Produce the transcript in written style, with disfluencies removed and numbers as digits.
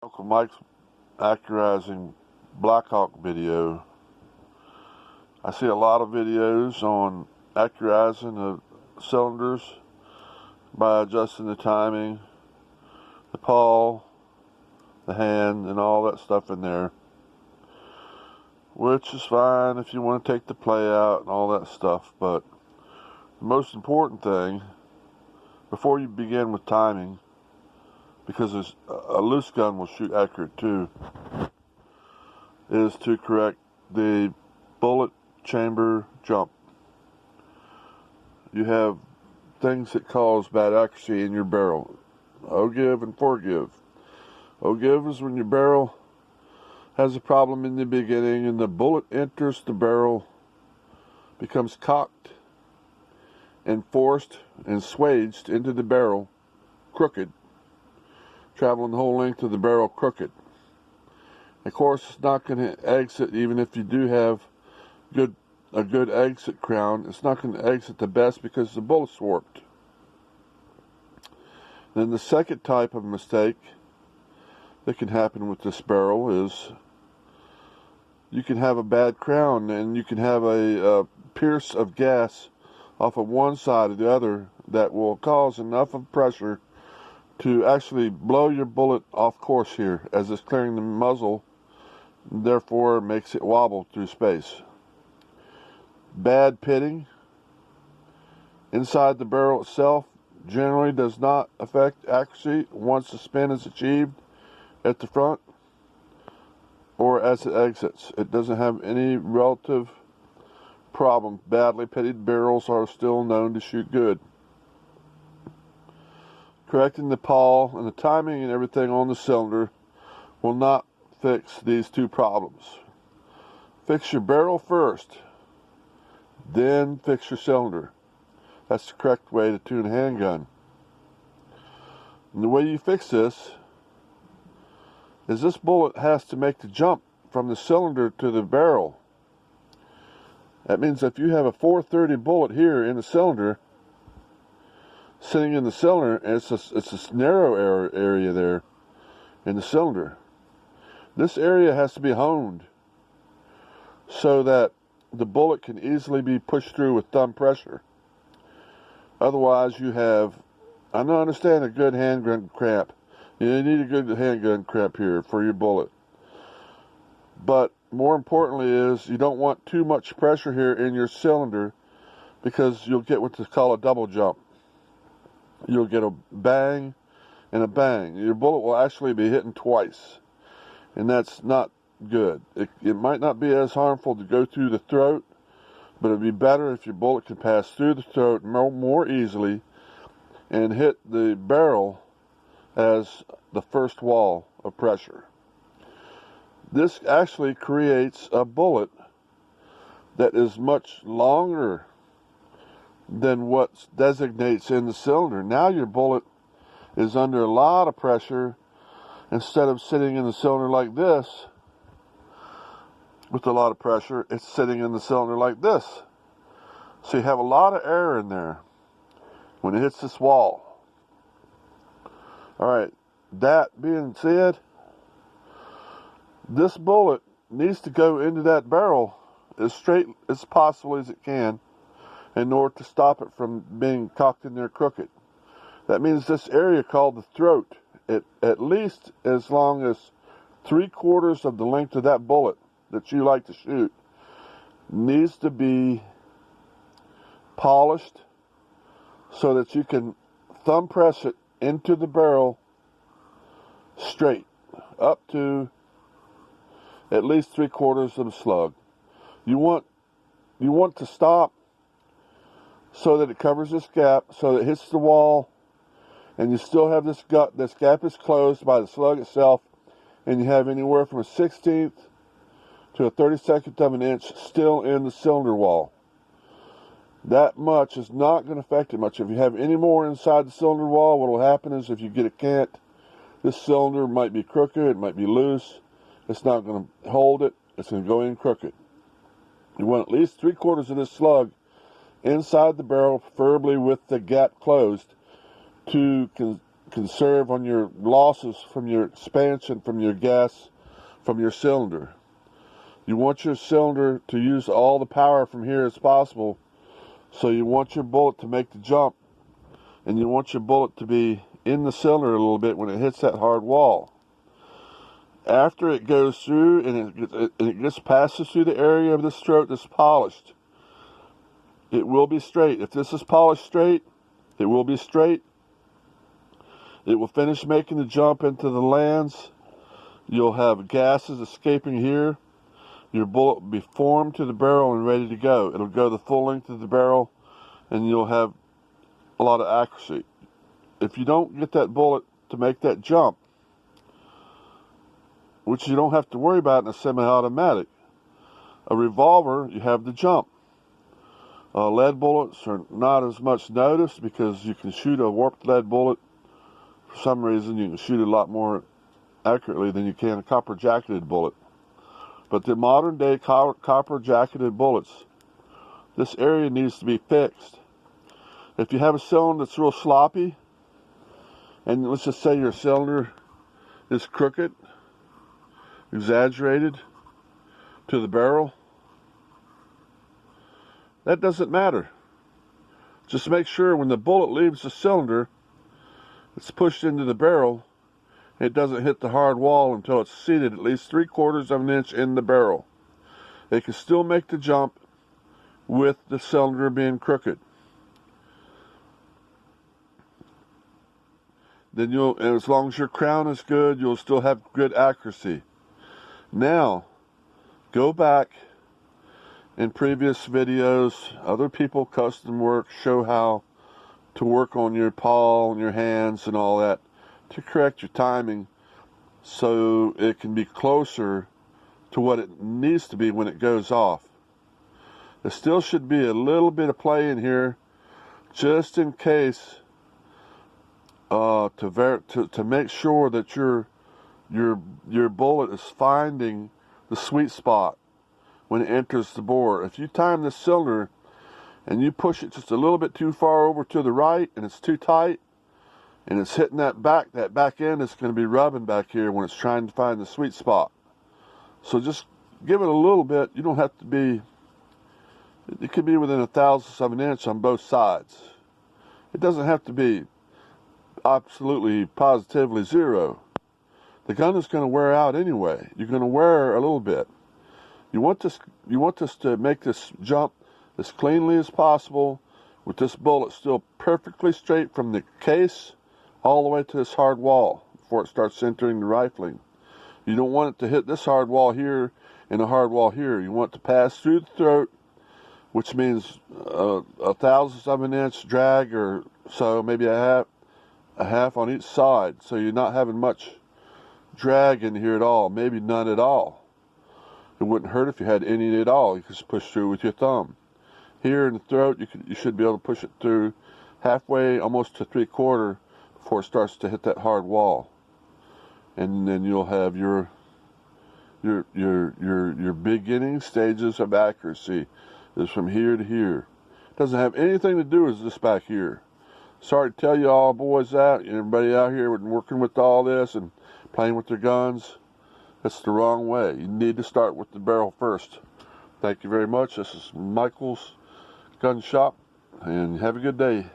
Uncle Mike's Accurizing Blackhawk video. I see a lot of videos on accurizing the cylinders by adjusting the timing, the pawl, the hand, and all that stuff in there, which is fine if you want to take the play out and all that stuff. But the most important thing before you begin with timing, because a loose gun will shoot accurate too, is to correct the bullet chamber jump. You have things that cause bad accuracy in your barrel. Ogive and forgive. Ogive is when your barrel has a problem in the beginning and the bullet enters the barrel, becomes cocked and forced and swaged into the barrel crooked, traveling the whole length of the barrel crooked. Of course, it's not going to exit, even if you do have a good exit crown, it's not going to exit the best because the bullet's warped. Then the second type of mistake that can happen with this barrel is you can have a bad crown and you can have a pierce of gas off of one side or the other that will cause enough of pressure to actually blow your bullet off course here as it's clearing the muzzle, therefore makes it wobble through space. Bad pitting inside the barrel itself generally does not affect accuracy once the spin is achieved at the front or as it exits. It doesn't have any relative problem. Badly pitted barrels are still known to shoot good. Correcting the pawl and the timing and everything on the cylinder will not fix these two problems. Fix your barrel first, then fix your cylinder. That's the correct way to tune a handgun. And the way you fix this is this bullet has to make the jump from the cylinder to the barrel. That means if you have a 430 bullet here in the cylinder, sitting in the cylinder, and it's a narrow area there in the cylinder. This area has to be honed so that the bullet can easily be pushed through with thumb pressure. Otherwise, you have, I don't understand a good handgun cramp. You need a good handgun cramp here for your bullet. But more importantly is you don't want too much pressure here in your cylinder because you'll get what's called a double jump. You'll get a bang and a bang. Your bullet will actually be hitting twice, and that's not good. It might not be as harmful to go through the throat, but it'd be better if your bullet could pass through the throat more easily and hit the barrel as the first wall of pressure. This actually creates a bullet that is much longer than what designates in the cylinder. Now your bullet is under a lot of pressure. Instead of sitting in the cylinder like this with a lot of pressure, it's sitting in the cylinder like this. So you have a lot of air in there when it hits this wall. Alright, that being said, this bullet needs to go into that barrel as straight as possible as it can in order to stop it from being cocked in there crooked. That means this area called the throat, at least as long as 3/4 of the length of that bullet that you like to shoot, needs to be polished so that you can thumb press it into the barrel straight up to at least 3/4 of a slug. You want to stop so that it covers this gap, so that it hits the wall, and you still have this gap is closed by the slug itself, and you have anywhere from a 1/16 to a 32nd of an inch still in the cylinder wall. That much is not going to affect it much. If you have any more inside the cylinder wall, what will happen is if you get a cant, this cylinder might be crooked, it might be loose, it's not going to hold it, it's going to go in crooked. You want at least 3/4 of this slug inside the barrel, preferably with the gap closed, to conserve on your losses from your expansion, from your gas, from your cylinder. You want your cylinder to use all the power from here as possible, so you want your bullet to make the jump, and you want your bullet to be in the cylinder a little bit when it hits that hard wall. After it goes through and it just passes through the area of this throat that's polished, it will be straight. If this is polished straight, it will be straight. It will finish making the jump into the lands. You'll have gases escaping here. Your bullet will be formed to the barrel and ready to go. It'll go the full length of the barrel, and you'll have a lot of accuracy. If you don't get that bullet to make that jump, which you don't have to worry about in a semi-automatic, a revolver, you have the jump. Lead bullets are not as much noticed because you can shoot a warped lead bullet. For some reason, you can shoot a lot more accurately than you can a copper-jacketed bullet. But the modern-day copper-jacketed bullets, this area needs to be fixed. If you have a cylinder that's real sloppy, and let's just say your cylinder is crooked, exaggerated to the barrel, that doesn't matter. Just make sure when the bullet leaves the cylinder, it's pushed into the barrel. It doesn't hit the hard wall until it's seated at least 3/4 of an inch in the barrel. It can still make the jump with the cylinder being crooked. Then and as long as your crown is good, you'll still have good accuracy. Now, go back in previous videos. Other people custom work, show how to work on your paw and your hands and all that to correct your timing so it can be closer to what it needs to be when it goes off. There still should be a little bit of play in here just in case to make sure that your bullet is finding the sweet spot when it enters the bore. If you time the cylinder and you push it just a little bit too far over to the right and it's too tight and it's hitting that back end is going to be rubbing back here when it's trying to find the sweet spot. So just give it a little bit. You don't have to be, it could be within 1/1000th of an inch on both sides. It doesn't have to be absolutely positively zero. The gun is going to wear out anyway. You're going to wear a little bit. You want this to make this jump as cleanly as possible with this bullet still perfectly straight from the case all the way to this hard wall before it starts entering the rifling. You don't want it to hit this hard wall here and a hard wall here. You want it to pass through the throat, which means 1/1000th of an inch drag or so, maybe a half on each side. So you're not having much drag in here at all, maybe none at all. It wouldn't hurt if you had any at all. You could just push through with your thumb. Here in the throat, you should be able to push it through halfway, almost to 3/4, before it starts to hit that hard wall. And then you'll have your beginning stages of accuracy is from here to here. It doesn't have anything to do with this back here. Sorry to tell you all boys out, everybody out here working with all this and playing with their guns. That's the wrong way. You need to start with the barrel first. Thank you very much. This is Michael's Gun Shop, and have a good day.